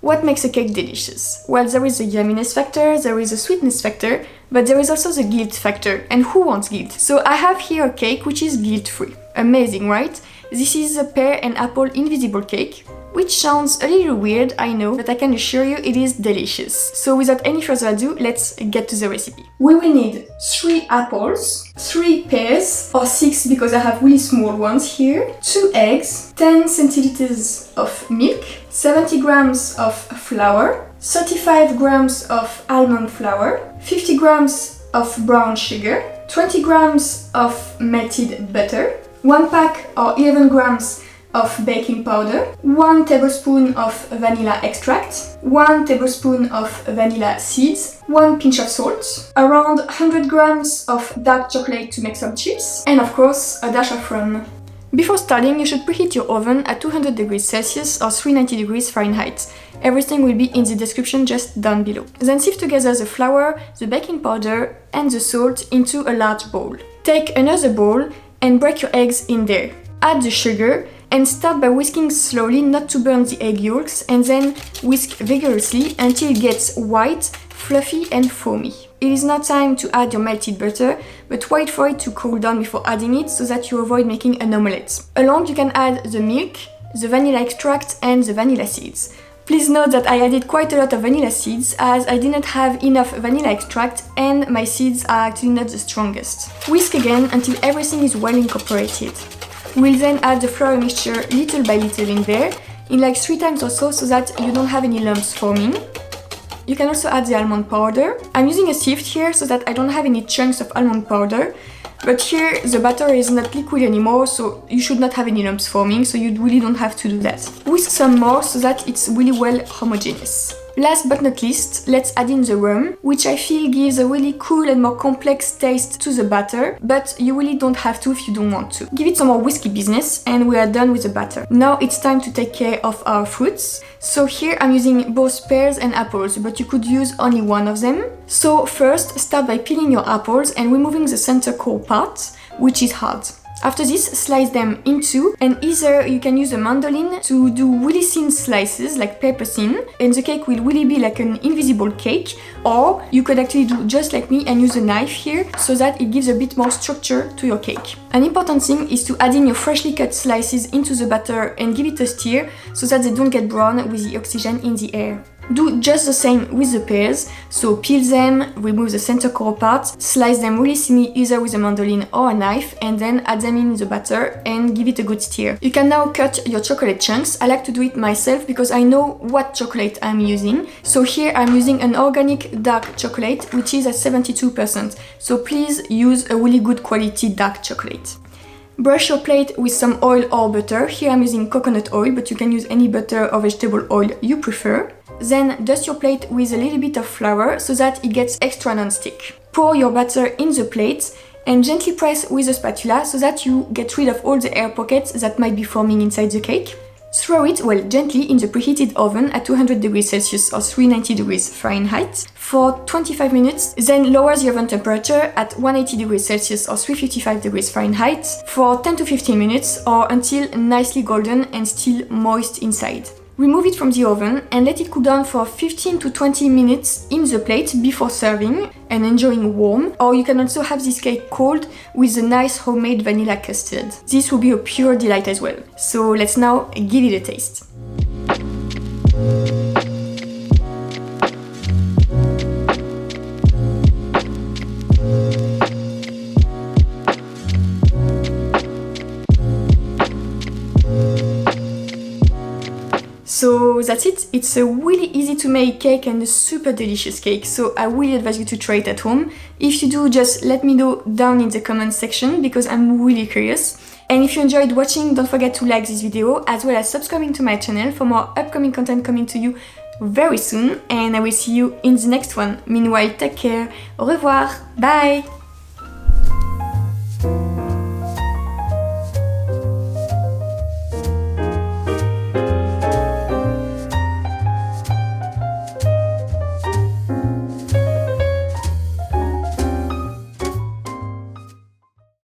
What makes a cake delicious? Well, there is the yumminess factor, there is a sweetness factor, but there is also the guilt factor. And who wants guilt? So I have here a cake which is guilt-free. Amazing, right? This is a pear and apple invisible cake, which sounds a little weird, I know, but I can assure you it is delicious. So without any further ado, let's get to the recipe. We will need 3 apples, 3 pears, or 6 because I have really small ones here, 2 eggs, 10 centiliters of milk, 70 grams of flour, 35 grams of almond flour, 50 grams of brown sugar, 20 grams of melted butter, 1 pack or 11 grams of baking powder, 1 tablespoon of vanilla extract, 1 tablespoon of vanilla seeds, 1 pinch of salt, around 100 grams of dark chocolate to make some chips, and of course a dash of rum. Before starting, you should preheat your oven at 200 degrees Celsius or 390 degrees Fahrenheit. Everything will be in the description just down below. Then sieve together the flour, the baking powder and the salt into a large bowl. Take another bowl and break your eggs in there. Add the sugar and start by whisking slowly not to burn the egg yolks, and then whisk vigorously until it gets white, fluffy and foamy. It is now time to add your melted butter, but wait for it to cool down before adding it so that you avoid making an omelette. Along you can add the milk, the vanilla extract and the vanilla seeds. Please note that I added quite a lot of vanilla seeds as I did not have enough vanilla extract and my seeds are actually not the strongest. Whisk again until everything is well incorporated. We'll then add the flour mixture little by little in there, in like 3 times or so that you don't have any lumps forming. You can also add the almond powder. I'm using a sieve here so that I don't have any chunks of almond powder, but here the batter is not liquid anymore, so you should not have any lumps forming, so you really don't have to do that. Whisk some more so that it's really well homogeneous. Last but not least, let's add in the rum, which I feel gives a really cool and more complex taste to the batter, but you really don't have to if you don't want to. Give it some more whiskey business and we are done with the batter. Now it's time to take care of our fruits. So here I'm using both pears and apples, but you could use only one of them. So first, start by peeling your apples and removing the center core part, which is hard. After this, slice them in 2, and either you can use a mandolin to do really thin slices, like paper thin, and the cake will really be like an invisible cake, or you could actually do just like me and use a knife here, so that it gives a bit more structure to your cake. An important thing is to add in your freshly cut slices into the batter and give it a stir, so that they don't get brown with the oxygen in the air. Do just the same with the pears, so peel them, remove the center core part, slice them really thinly either with a mandolin or a knife, and then add them in the batter and give it a good stir. You can now cut your chocolate chunks. I like to do it myself because I know what chocolate I'm using. So here I'm using an organic dark chocolate, which is at 72%, so please use a really good quality dark chocolate. Brush your plate with some oil or butter. Here I'm using coconut oil, but you can use any butter or vegetable oil you prefer. Then dust your plate with a little bit of flour so that it gets extra non-stick. Pour your batter in the plate and gently press with a spatula so that you get rid of all the air pockets that might be forming inside the cake. Throw it, well, gently in the preheated oven at 200 degrees Celsius or 390 degrees Fahrenheit for 25 minutes. Then lower the oven temperature at 180 degrees Celsius or 355 degrees Fahrenheit for 10 to 15 minutes or until nicely golden and still moist inside. Remove it from the oven and let it cool down for 15 to 20 minutes in the plate before serving and enjoying warm. Or you can also have this cake cold with a nice homemade vanilla custard. This will be a pure delight as well. So let's now give it a taste. So that's it. It's a really easy to make cake and a super delicious cake, so I really advise you to try it at home. If you do, just let me know down in the comment section because I'm really curious. And if you enjoyed watching, don't forget to like this video as well as subscribing to my channel for more upcoming content coming to you very soon, and I will see you in the next one. Meanwhile, take care, au revoir, bye!